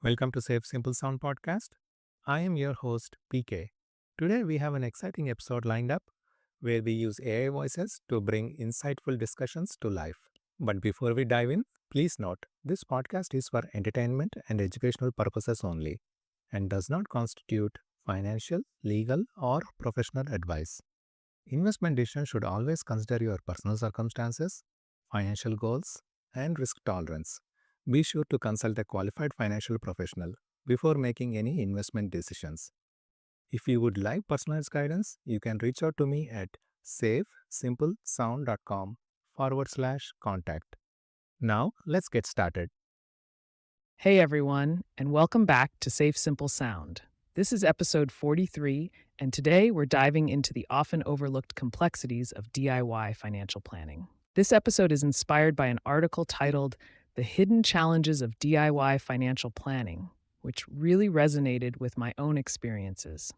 Welcome to Safe Simple Sound Podcast. I am your host, PK. Today we have an exciting episode lined up where we use AI voices to bring insightful discussions to life. But before we dive in, please note this podcast is for entertainment and educational purposes only and does not constitute financial, legal, or professional advice. Investment decisions should always consider your personal circumstances, financial goals, and risk tolerance. Be sure to consult a qualified financial professional before making any investment decisions. If you would like personalized guidance, you can reach out to me at savesimplesound.com/contact. Now, let's get started. Hey everyone, and welcome back to Safe Simple Sound. This is episode 43, and today we're diving into the often overlooked complexities of DIY financial planning. This episode is inspired by an article titled The Hidden Challenges of DIY Financial Planning, which really resonated with my own experiences.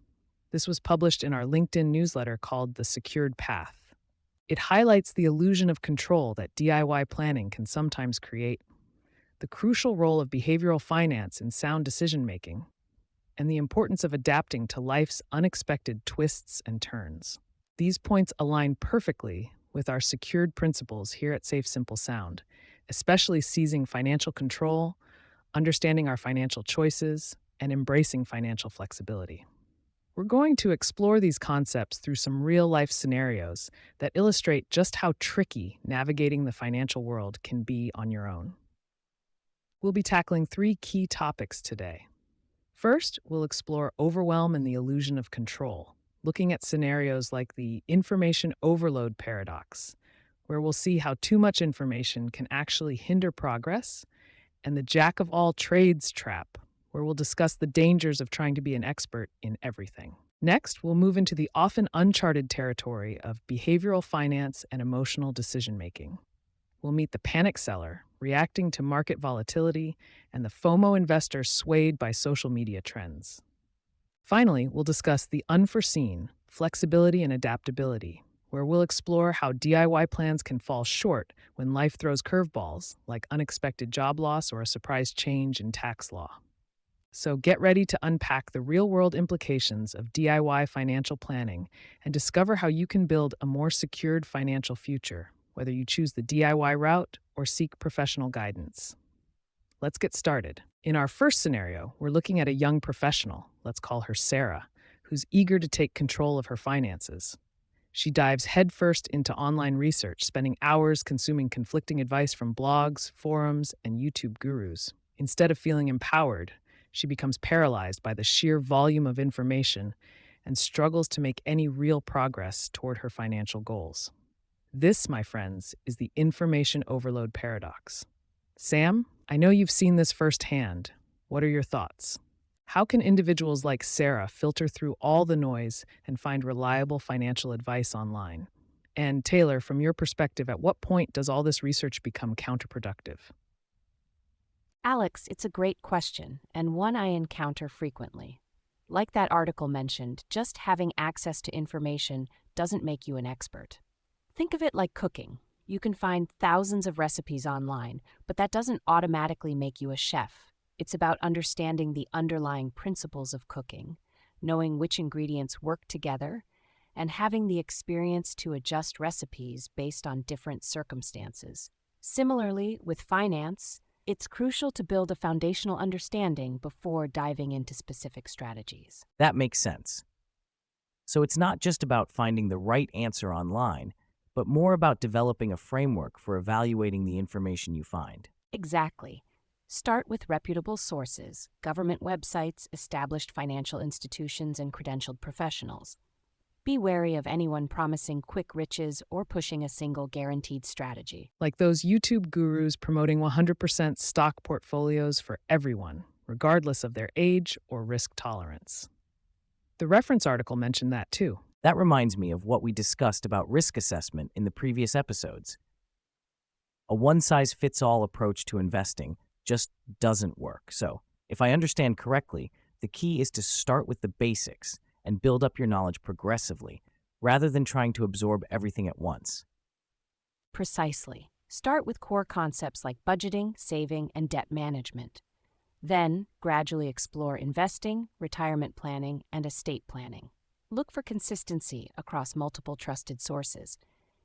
This was published in our LinkedIn newsletter called The Secured Path. It highlights the illusion of control that DIY planning can sometimes create, the crucial role of behavioral finance in sound decision making, and the importance of adapting to life's unexpected twists and turns. These points align perfectly with our secured principles here at Safe Simple Sound, especially seizing financial control, understanding our financial choices, and embracing financial flexibility. We're going to explore these concepts through some real-life scenarios that illustrate just how tricky navigating the financial world can be on your own. We'll be tackling three key topics today. First, we'll explore overwhelm and the illusion of control, looking at scenarios like the information overload paradox, where we'll see how too much information can actually hinder progress, and the jack of all trades trap, where we'll discuss the dangers of trying to be an expert in everything. Next, we'll move into the often uncharted territory of behavioral finance and emotional decision making. We'll meet the panic seller, reacting to market volatility, and the FOMO investor swayed by social media trends. Finally, we'll discuss the unforeseen, flexibility and adaptability, where we'll explore how DIY plans can fall short when life throws curveballs, like unexpected job loss or a surprise change in tax law. So get ready to unpack the real-world implications of DIY financial planning and discover how you can build a more secured financial future, whether you choose the DIY route or seek professional guidance. Let's get started. In our first scenario, we're looking at a young professional, let's call her Sarah, who's eager to take control of her finances. She dives headfirst into online research, spending hours consuming conflicting advice from blogs, forums, and YouTube gurus. Instead of feeling empowered, she becomes paralyzed by the sheer volume of information and struggles to make any real progress toward her financial goals. This, my friends, is the information overload paradox. Sam, I know you've seen this firsthand. What are your thoughts? How can individuals like Sarah filter through all the noise and find reliable financial advice online? And Taylor, from your perspective, at what point does all this research become counterproductive? Alex, it's a great question, and one I encounter frequently. Like that article mentioned, just having access to information doesn't make you an expert. Think of it like cooking. You can find thousands of recipes online, but that doesn't automatically make you a chef. It's about understanding the underlying principles of cooking, knowing which ingredients work together, and having the experience to adjust recipes based on different circumstances. Similarly, with finance, it's crucial to build a foundational understanding before diving into specific strategies. That makes sense. So it's not just about finding the right answer online, but more about developing a framework for evaluating the information you find. Exactly. Start with reputable sources, government websites, established financial institutions, and credentialed professionals. Be wary of anyone promising quick riches or pushing a single guaranteed strategy. Like those YouTube gurus promoting 100% stock portfolios for everyone, regardless of their age or risk tolerance. The reference article mentioned that too. That reminds me of what we discussed about risk assessment in the previous episodes. A one-size-fits-all approach to investing just doesn't work. So, if I understand correctly, the key is to start with the basics and build up your knowledge progressively, rather than trying to absorb everything at once. Precisely. Start with core concepts like budgeting, saving, and debt management. Then, gradually explore investing, retirement planning, and estate planning. Look for consistency across multiple trusted sources.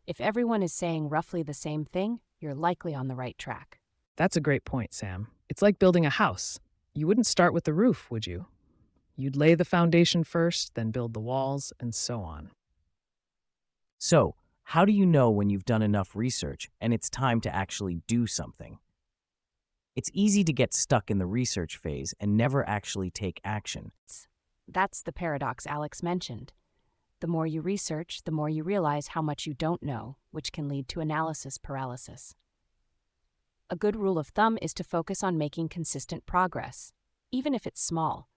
If everyone is saying roughly the same thing, you're likely on the right track. That's a great point, Sam. It's like building a house. You wouldn't start with the roof, would you? You'd lay the foundation first, then build the walls, and so on. So, how do you know when you've done enough research and it's time to actually do something? It's easy to get stuck in the research phase and never actually take action. That's the paradox Alex mentioned. The more you research, the more you realize how much you don't know, which can lead to analysis paralysis. A good rule of thumb is to focus on making consistent progress, even if it's small.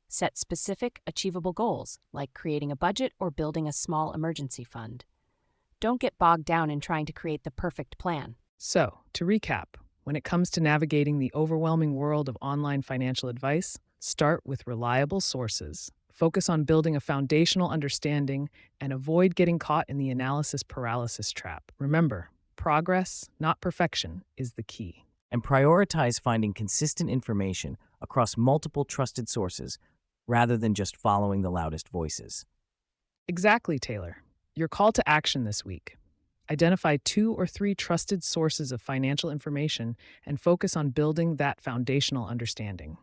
Set specific, achievable goals, like creating a budget or building a small emergency fund. Don't get bogged down in trying to create the perfect plan. So, to recap, when it comes to navigating the overwhelming world of online financial advice, start with reliable sources. Focus on building a foundational understanding and avoid getting caught in the analysis paralysis trap. Remember, progress, not perfection, is the key. And prioritize finding consistent information across multiple trusted sources rather than just following the loudest voices. Exactly, Taylor. Your call to action this week. Identify 2 or 3 trusted sources of financial information and focus on building that foundational understanding.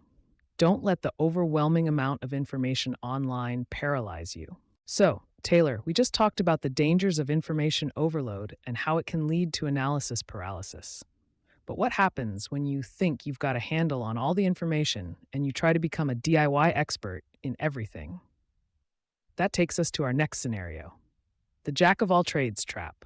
Don't let the overwhelming amount of information online paralyze you. So, Taylor, we just talked about the dangers of information overload and how it can lead to analysis paralysis. But what happens when you think you've got a handle on all the information and you try to become a DIY expert in everything? That takes us to our next scenario, the jack of all trades trap.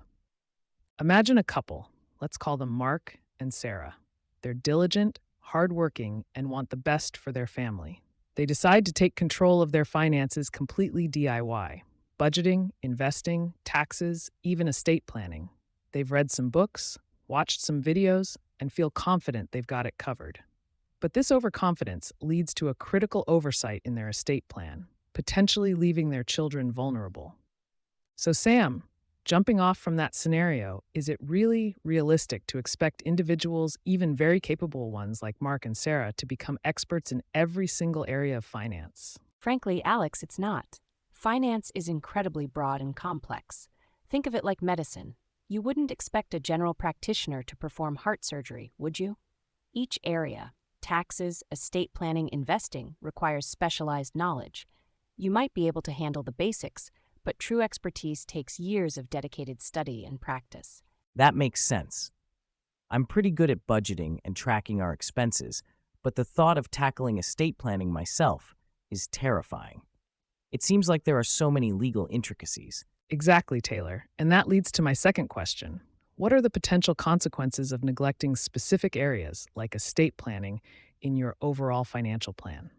Imagine a couple, let's call them Mark and Sarah. They're diligent, hardworking, and want the best for their family. They decide to take control of their finances completely DIY. Budgeting, investing, taxes, even estate planning. They've read some books, watched some videos, and feel confident they've got it covered. But this overconfidence leads to a critical oversight in their estate plan, potentially leaving their children vulnerable. So Sam, jumping off from that scenario, is it really realistic to expect individuals, even very capable ones like Mark and Sarah, to become experts in every single area of finance? Frankly, Alex, it's not. Finance is incredibly broad and complex. Think of it like medicine. You wouldn't expect a general practitioner to perform heart surgery, would you? Each area, taxes, estate planning, investing, requires specialized knowledge. You might be able to handle the basics, but true expertise takes years of dedicated study and practice. That makes sense. I'm pretty good at budgeting and tracking our expenses, but the thought of tackling estate planning myself is terrifying. It seems like there are so many legal intricacies. Exactly, Taylor. And that leads to my second question. What are the potential consequences of neglecting specific areas, like estate planning, in your overall financial plan?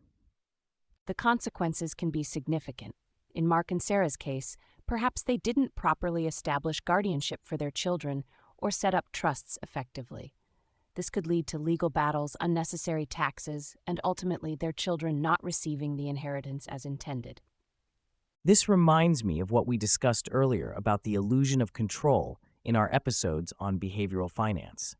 The consequences can be significant. In Mark and Sarah's case, perhaps they didn't properly establish guardianship for their children or set up trusts effectively. This could lead to legal battles, unnecessary taxes, and ultimately their children not receiving the inheritance as intended. This reminds me of what we discussed earlier about the illusion of control in our episodes on behavioral finance.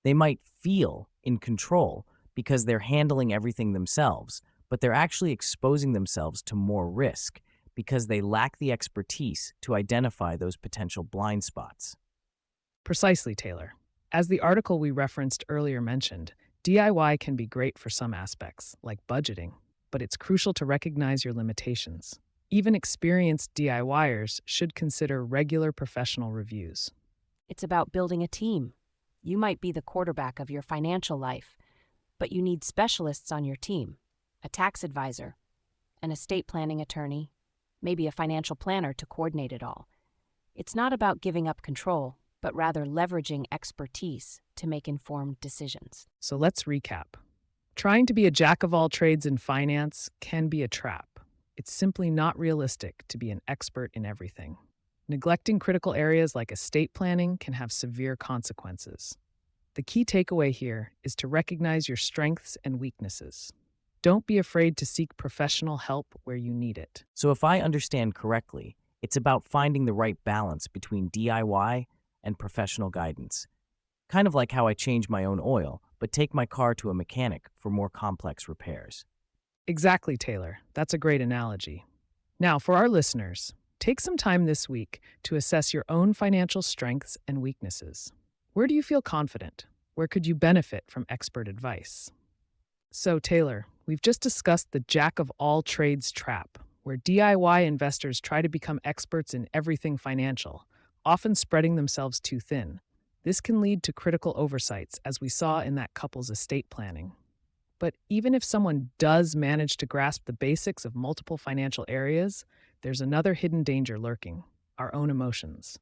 They might feel in control because they're handling everything themselves, but they're actually exposing themselves to more risk because they lack the expertise to identify those potential blind spots. Precisely, Taylor. As the article we referenced earlier mentioned, DIY can be great for some aspects, like budgeting, but it's crucial to recognize your limitations. Even experienced DIYers should consider regular professional reviews. It's about building a team. You might be the quarterback of your financial life, but you need specialists on your team, a tax advisor, an estate planning attorney, maybe a financial planner to coordinate it all. It's not about giving up control, but rather leveraging expertise to make informed decisions. So let's recap. Trying to be a jack of all trades in finance can be a trap. It's simply not realistic to be an expert in everything. Neglecting critical areas like estate planning can have severe consequences. The key takeaway here is to recognize your strengths and weaknesses. Don't be afraid to seek professional help where you need it. So if I understand correctly, it's about finding the right balance between DIY and professional guidance. Kind of like how I change my own oil, but take my car to a mechanic for more complex repairs. Exactly, Taylor. That's a great analogy. Now, for our listeners, take some time this week to assess your own financial strengths and weaknesses. Where do you feel confident? Where could you benefit from expert advice? So, Taylor, we've just discussed the jack of all trades trap, where DIY investors try to become experts in everything financial, often spreading themselves too thin. This can lead to critical oversights, as we saw in that couple's estate planning. But even if someone does manage to grasp the basics of multiple financial areas, there's another hidden danger lurking: our own emotions.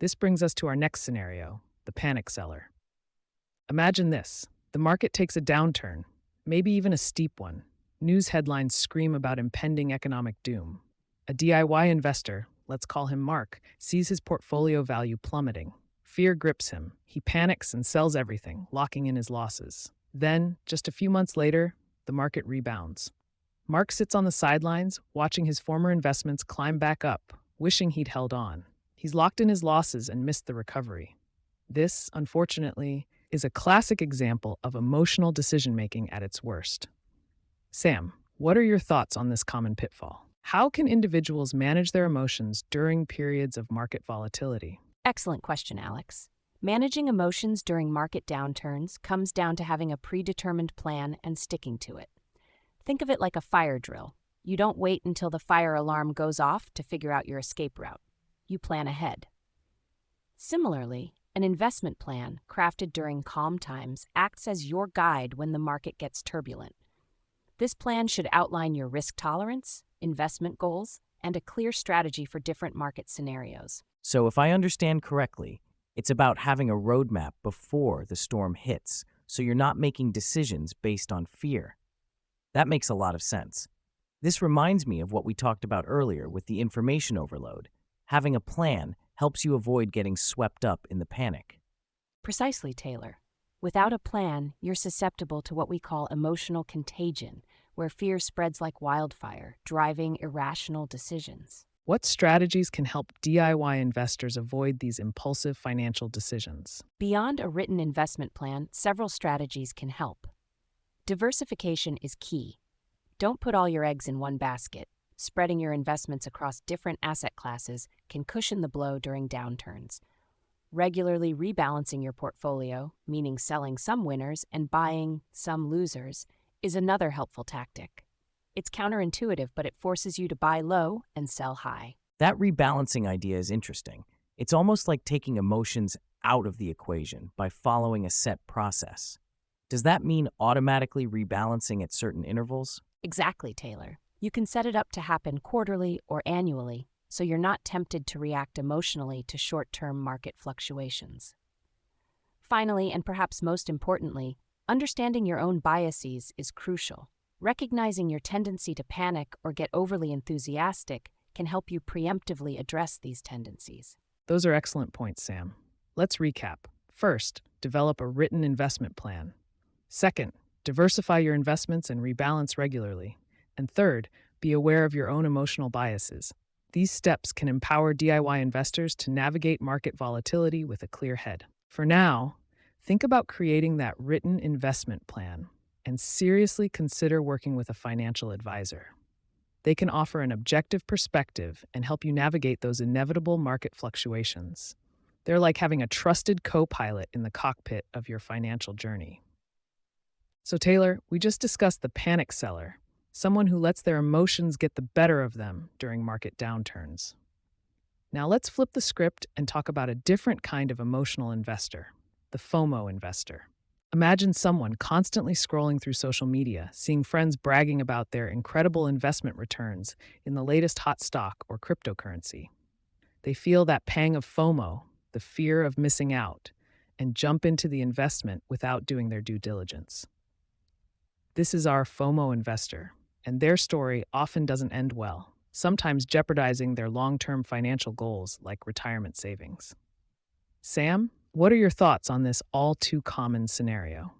This brings us to our next scenario, the panic seller. Imagine this: the market takes a downturn, maybe even a steep one. News headlines scream about impending economic doom. A DIY investor, let's call him Mark, sees his portfolio value plummeting. Fear grips him. He panics and sells everything, locking in his losses. Then, just a few months later, the market rebounds. Mark sits on the sidelines, watching his former investments climb back up, wishing he'd held on. He's locked in his losses and missed the recovery. This, unfortunately, is a classic example of emotional decision-making at its worst. Sam, what are your thoughts on this common pitfall? How can individuals manage their emotions during periods of market volatility? Excellent question, Alex. Managing emotions during market downturns comes down to having a predetermined plan and sticking to it. Think of it like a fire drill. You don't wait until the fire alarm goes off to figure out your escape route. You plan ahead. Similarly, an investment plan crafted during calm times acts as your guide when the market gets turbulent. This plan should outline your risk tolerance, investment goals, and a clear strategy for different market scenarios. So if I understand correctly, it's about having a roadmap before the storm hits, so you're not making decisions based on fear. That makes a lot of sense. This reminds me of what we talked about earlier with the information overload. Having a plan helps you avoid getting swept up in the panic. Precisely, Taylor. Without a plan, you're susceptible to what we call emotional contagion, where fear spreads like wildfire, driving irrational decisions. What strategies can help DIY investors avoid these impulsive financial decisions? Beyond a written investment plan, several strategies can help. Diversification is key. Don't put all your eggs in one basket. Spreading your investments across different asset classes can cushion the blow during downturns. Regularly rebalancing your portfolio, meaning selling some winners and buying some losers, is another helpful tactic. It's counterintuitive, but it forces you to buy low and sell high. That rebalancing idea is interesting. It's almost like taking emotions out of the equation by following a set process. Does that mean automatically rebalancing at certain intervals? Exactly, Taylor. You can set it up to happen quarterly or annually, so you're not tempted to react emotionally to short-term market fluctuations. Finally, and perhaps most importantly, understanding your own biases is crucial. Recognizing your tendency to panic or get overly enthusiastic can help you preemptively address these tendencies. Those are excellent points, Sam. Let's recap. First, develop a written investment plan. Second, diversify your investments and rebalance regularly. And third, be aware of your own emotional biases. These steps can empower DIY investors to navigate market volatility with a clear head. For now, think about creating that written investment plan and seriously consider working with a financial advisor. They can offer an objective perspective and help you navigate those inevitable market fluctuations. They're like having a trusted co-pilot in the cockpit of your financial journey. So Taylor, we just discussed the panic seller, someone who lets their emotions get the better of them during market downturns. Now let's flip the script and talk about a different kind of emotional investor, the FOMO investor. Imagine someone constantly scrolling through social media, seeing friends bragging about their incredible investment returns in the latest hot stock or cryptocurrency. They feel that pang of FOMO, the fear of missing out, and jump into the investment without doing their due diligence. This is our FOMO investor, and their story often doesn't end well, sometimes jeopardizing their long-term financial goals like retirement savings. Sam, what are your thoughts on this all-too-common scenario?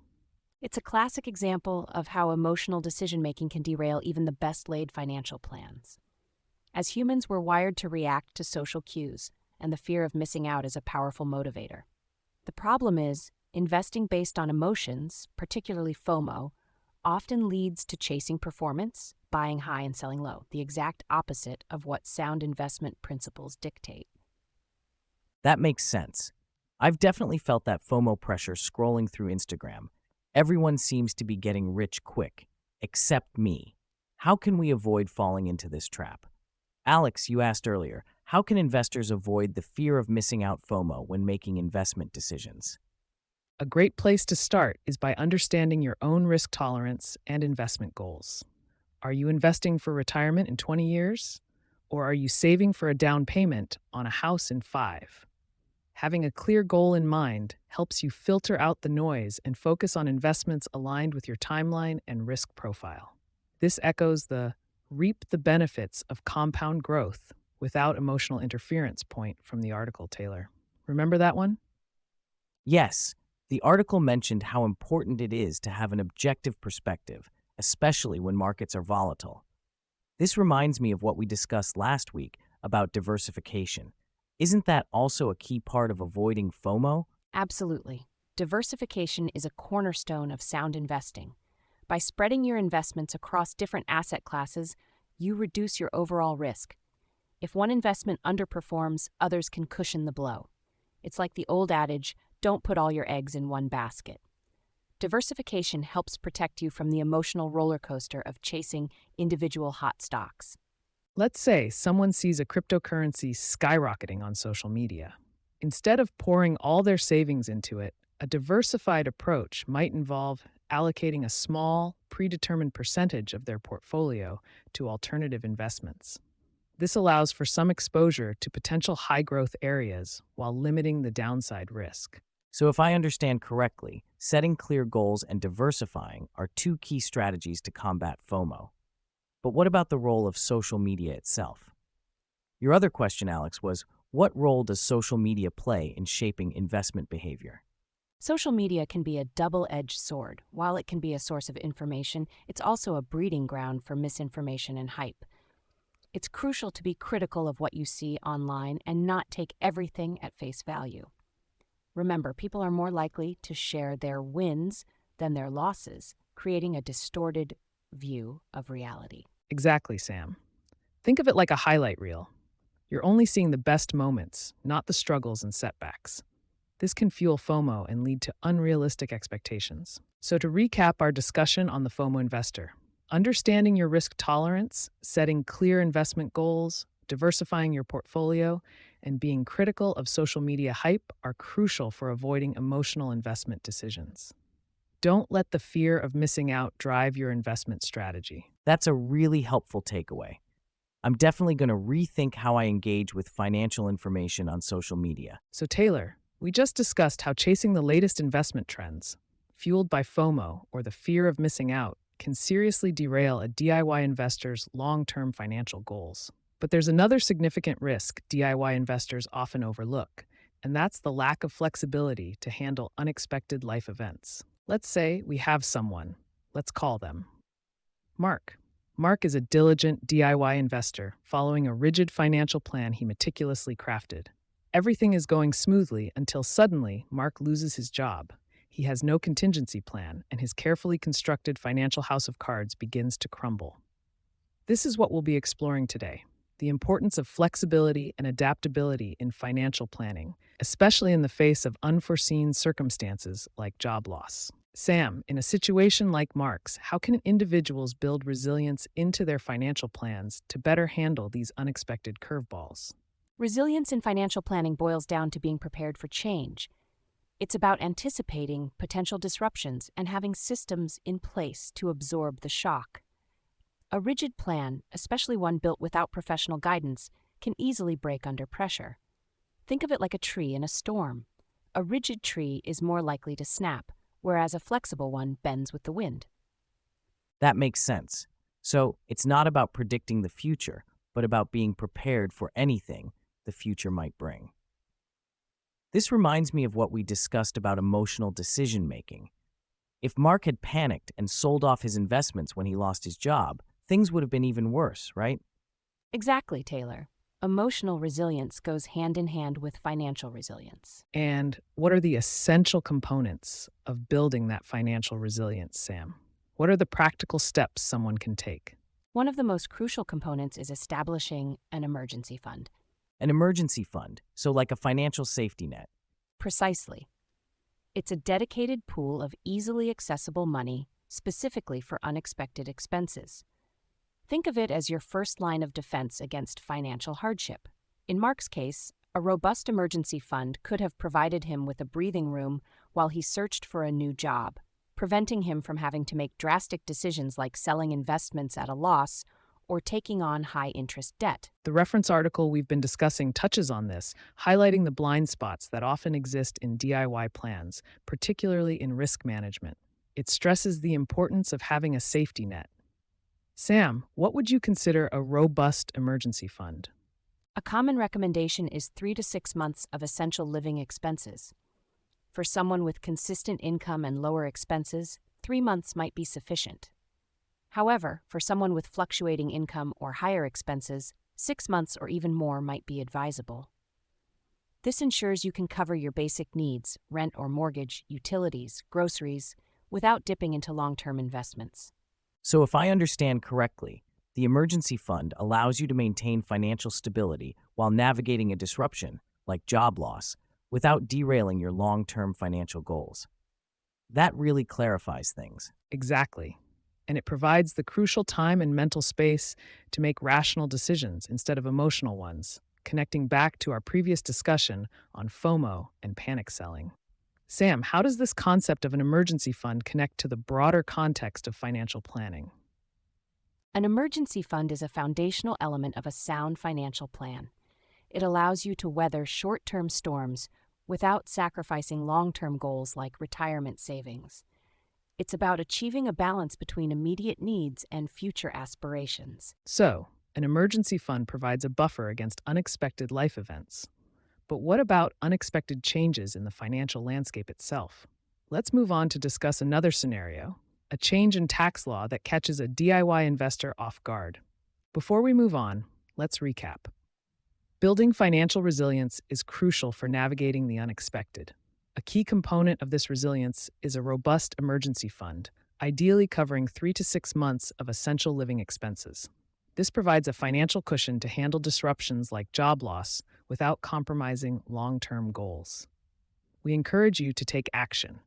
It's a classic example of how emotional decision-making can derail even the best-laid financial plans. As humans, we're wired to react to social cues, and the fear of missing out is a powerful motivator. The problem is, Investing based on emotions, particularly FOMO, often leads to chasing performance, buying high and selling low, the exact opposite of what sound investment principles dictate. That makes sense. I've definitely felt that FOMO pressure scrolling through Instagram. Everyone seems to be getting rich quick, except me. How can we avoid falling into this trap? Alex, you asked earlier, how can investors avoid the fear of missing out FOMO when making investment decisions? A great place to start is by understanding your own risk tolerance and investment goals. Are you investing for retirement in 20 years? Or are you saving for a down payment on a house in 5? Having a clear goal in mind helps you filter out the noise and focus on investments aligned with your timeline and risk profile. This echoes the reap the benefits of compound growth without emotional interference point from the article, Taylor. Remember that one? Yes, the article mentioned how important it is to have an objective perspective, especially when markets are volatile. This reminds me of what we discussed last week about diversification. Isn't that also a key part of avoiding FOMO? Absolutely. Diversification is a cornerstone of sound investing. By spreading your investments across different asset classes, you reduce your overall risk. If one investment underperforms, others can cushion the blow. It's like the old adage, don't put all your eggs in one basket. Diversification helps protect you from the emotional roller coaster of chasing individual hot stocks. Let's say someone sees a cryptocurrency skyrocketing on social media. Instead of pouring all their savings into it, a diversified approach might involve allocating a small, predetermined percentage of their portfolio to alternative investments. This allows for some exposure to potential high-growth areas while limiting the downside risk. So, if I understand correctly, setting clear goals and diversifying are two key strategies to combat FOMO. But what about the role of social media itself? Your other question, Alex, was what role does social media play in shaping investment behavior? Social media can be a double-edged sword. While it can be a source of information, it's also a breeding ground for misinformation and hype. It's crucial to be critical of what you see online and not take everything at face value. Remember, people are more likely to share their wins than their losses, creating a distorted view of reality. Exactly, Sam. Think of it like a highlight reel. You're only seeing the best moments, not the struggles and setbacks. This can fuel FOMO and lead to unrealistic expectations. So, to recap our discussion on the FOMO investor, understanding your risk tolerance, setting clear investment goals, diversifying your portfolio, and being critical of social media hype are crucial for avoiding emotional investment decisions. Don't let the fear of missing out drive your investment strategy. That's a really helpful takeaway. I'm definitely going to rethink how I engage with financial information on social media. So, Taylor, we just discussed how chasing the latest investment trends, fueled by FOMO or the fear of missing out, can seriously derail a DIY investor's long-term financial goals. But there's another significant risk DIY investors often overlook, and that's the lack of flexibility to handle unexpected life events. Let's say we have someone. Let's call them Mark. Mark is a diligent DIY investor following a rigid financial plan he meticulously crafted. Everything is going smoothly until suddenly Mark loses his job. He has no contingency plan, and his carefully constructed financial house of cards begins to crumble. This is what we'll be exploring today: the importance of flexibility and adaptability in financial planning, especially in the face of unforeseen circumstances like job loss. Sam, in a situation like Mark's, how can individuals build resilience into their financial plans to better handle these unexpected curveballs? Resilience in financial planning boils down to being prepared for change. It's about anticipating potential disruptions and having systems in place to absorb the shock. A rigid plan, especially one built without professional guidance, can easily break under pressure. Think of it like a tree in a storm. A rigid tree is more likely to snap, whereas a flexible one bends with the wind. That makes sense. So, it's not about predicting the future, but about being prepared for anything the future might bring. This reminds me of what we discussed about emotional decision-making. If Mark had panicked and sold off his investments when he lost his job, things would have been even worse, right? Exactly, Taylor. Emotional resilience goes hand in hand with financial resilience. And what are the essential components of building that financial resilience, Sam? What are the practical steps someone can take? One of the most crucial components is establishing an emergency fund. An emergency fund, so like a financial safety net. Precisely. It's a dedicated pool of easily accessible money specifically for unexpected expenses. Think of it as your first line of defense against financial hardship. In Mark's case, a robust emergency fund could have provided him with a breathing room while he searched for a new job, preventing him from having to make drastic decisions like selling investments at a loss or taking on high-interest debt. The reference article we've been discussing touches on this, highlighting the blind spots that often exist in DIY plans, particularly in risk management. It stresses the importance of having a safety net. Sam, what would you consider a robust emergency fund? A common recommendation is 3 to 6 months of essential living expenses. For someone with consistent income and lower expenses, 3 months might be sufficient. However, for someone with fluctuating income or higher expenses, 6 months or even more might be advisable. This ensures you can cover your basic needs, rent or mortgage, utilities, groceries, without dipping into long-term investments. So if I understand correctly, the emergency fund allows you to maintain financial stability while navigating a disruption, like job loss, without derailing your long-term financial goals. That really clarifies things. Exactly. And it provides the crucial time and mental space to make rational decisions instead of emotional ones, connecting back to our previous discussion on FOMO and panic selling. Sam, how does this concept of an emergency fund connect to the broader context of financial planning? An emergency fund is a foundational element of a sound financial plan. It allows you to weather short-term storms without sacrificing long-term goals like retirement savings. It's about achieving a balance between immediate needs and future aspirations. So, an emergency fund provides a buffer against unexpected life events. But what about unexpected changes in the financial landscape itself? Let's move on to discuss another scenario, a change in tax law that catches a DIY investor off guard. Before we move on, let's recap. Building financial resilience is crucial for navigating the unexpected. A key component of this resilience is a robust emergency fund, ideally covering 3 to 6 months of essential living expenses. This provides a financial cushion to handle disruptions like job loss without compromising long-term goals. We encourage you to take action.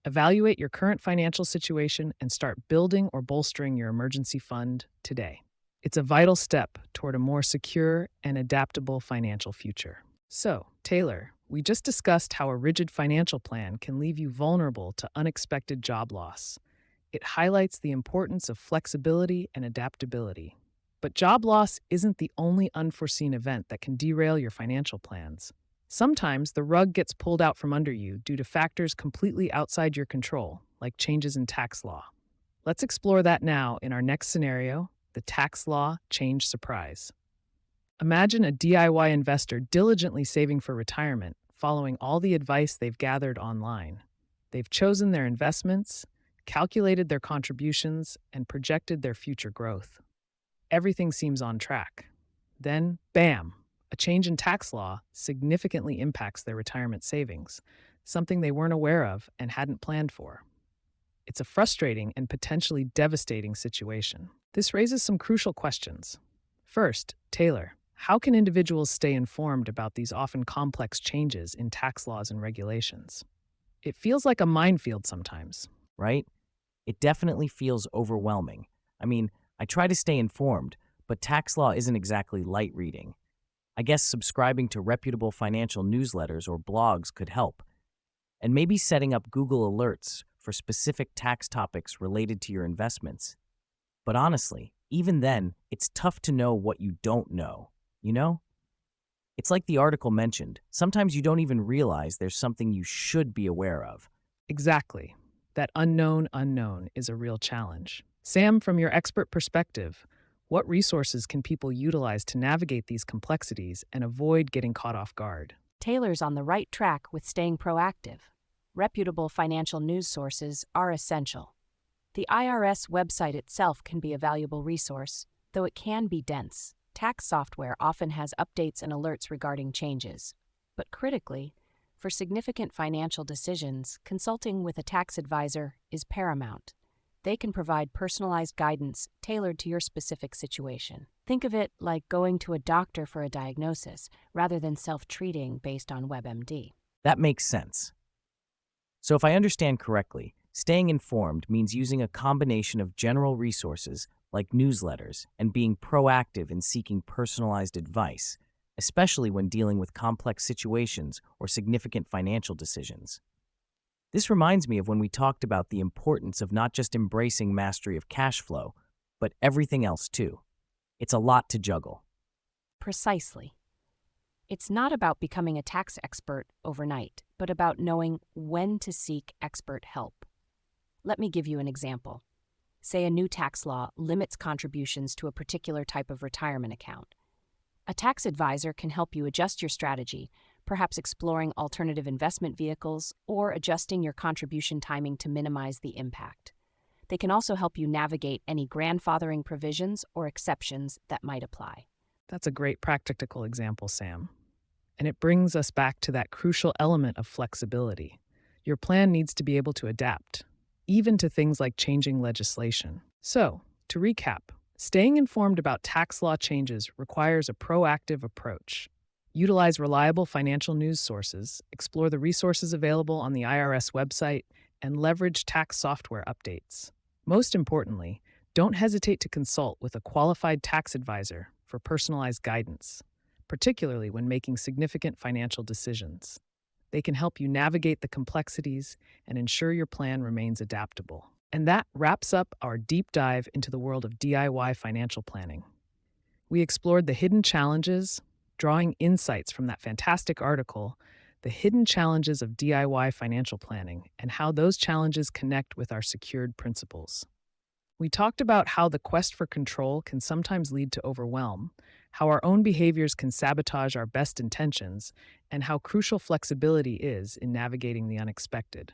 Evaluate your current financial situation and start building or bolstering your emergency fund today. It's a vital step toward a more secure and adaptable financial future. So, Taylor, we just discussed how a rigid financial plan can leave you vulnerable to unexpected job loss. It highlights the importance of flexibility and adaptability. But job loss isn't the only unforeseen event that can derail your financial plans. Sometimes the rug gets pulled out from under you due to factors completely outside your control, like changes in tax law. Let's explore that now in our next scenario, the tax law change surprise. Imagine a DIY investor diligently saving for retirement, following all the advice they've gathered online. They've chosen their investments, calculated their contributions, and projected their future growth. Everything seems on track. Then, bam, a change in tax law significantly impacts their retirement savings, something they weren't aware of and hadn't planned for. It's a frustrating and potentially devastating situation. This raises some crucial questions. First, Taylor, how can individuals stay informed about these often complex changes in tax laws and regulations? It feels like a minefield sometimes. Right? It definitely feels overwhelming. I mean, I try to stay informed, but tax law isn't exactly light reading. I guess subscribing to reputable financial newsletters or blogs could help. And maybe setting up Google Alerts for specific tax topics related to your investments. But honestly, even then, it's tough to know what you don't know, you know? It's like the article mentioned. Sometimes you don't even realize there's something you should be aware of. Exactly. That unknown unknown is a real challenge. Sam, from your expert perspective, what resources can people utilize to navigate these complexities and avoid getting caught off guard? Taylor's on the right track with staying proactive. Reputable financial news sources are essential. The IRS website itself can be a valuable resource, though it can be dense. Tax software often has updates and alerts regarding changes. But critically, for significant financial decisions, consulting with a tax advisor is paramount. They can provide personalized guidance tailored to your specific situation. Think of it like going to a doctor for a diagnosis rather than self-treating based on WebMD. That makes sense. So if I understand correctly, staying informed means using a combination of general resources like newsletters and being proactive in seeking personalized advice, especially when dealing with complex situations or significant financial decisions. This reminds me of when we talked about the importance of not just embracing mastery of cash flow, but everything else too. It's a lot to juggle. Precisely. It's not about becoming a tax expert overnight, but about knowing when to seek expert help. Let me give you an example. Say a new tax law limits contributions to a particular type of retirement account. A tax advisor can help you adjust your strategy, perhaps exploring alternative investment vehicles or adjusting your contribution timing to minimize the impact. They can also help you navigate any grandfathering provisions or exceptions that might apply. That's a great practical example, Sam. And it brings us back to that crucial element of flexibility. Your plan needs to be able to adapt, even to things like changing legislation. So, to recap, staying informed about tax law changes requires a proactive approach. Utilize reliable financial news sources, explore the resources available on the IRS website, and leverage tax software updates. Most importantly, don't hesitate to consult with a qualified tax advisor for personalized guidance, particularly when making significant financial decisions. They can help you navigate the complexities and ensure your plan remains adaptable. And that wraps up our deep dive into the world of DIY financial planning. We explored the hidden challenges, drawing insights from that fantastic article, The Hidden Challenges of DIY Financial Planning, and how those challenges connect with our secured principles. We talked about how the quest for control can sometimes lead to overwhelm, how our own behaviors can sabotage our best intentions, and how crucial flexibility is in navigating the unexpected.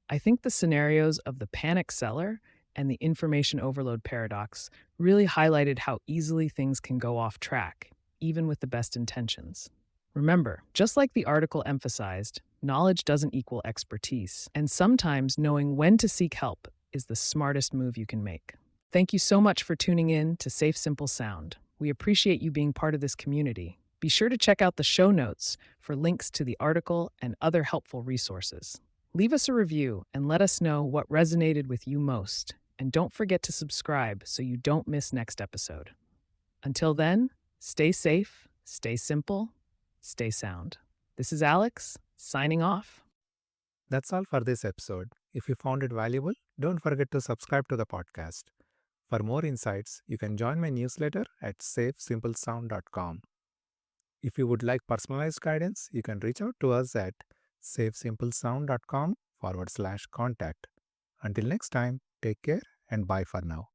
I think the scenarios of the panic seller and the information overload paradox really highlighted how easily things can go off track, even with the best intentions. Remember, just like the article emphasized, knowledge doesn't equal expertise, and sometimes knowing when to seek help is the smartest move you can make. Thank you so much for tuning in to Safe Simple Sound. We appreciate you being part of this community. Be sure to check out the show notes for links to the article and other helpful resources. Leave us a review and let us know what resonated with you most. And don't forget to subscribe so you don't miss next episode. Until then, stay safe, stay simple, stay sound. This is Alex, signing off. That's all for this episode. If you found it valuable, don't forget to subscribe to the podcast. For more insights, you can join my newsletter at safesimplesound.com. If you would like personalized guidance, you can reach out to us at safesimplesound.com/contact. Until next time, take care and bye for now.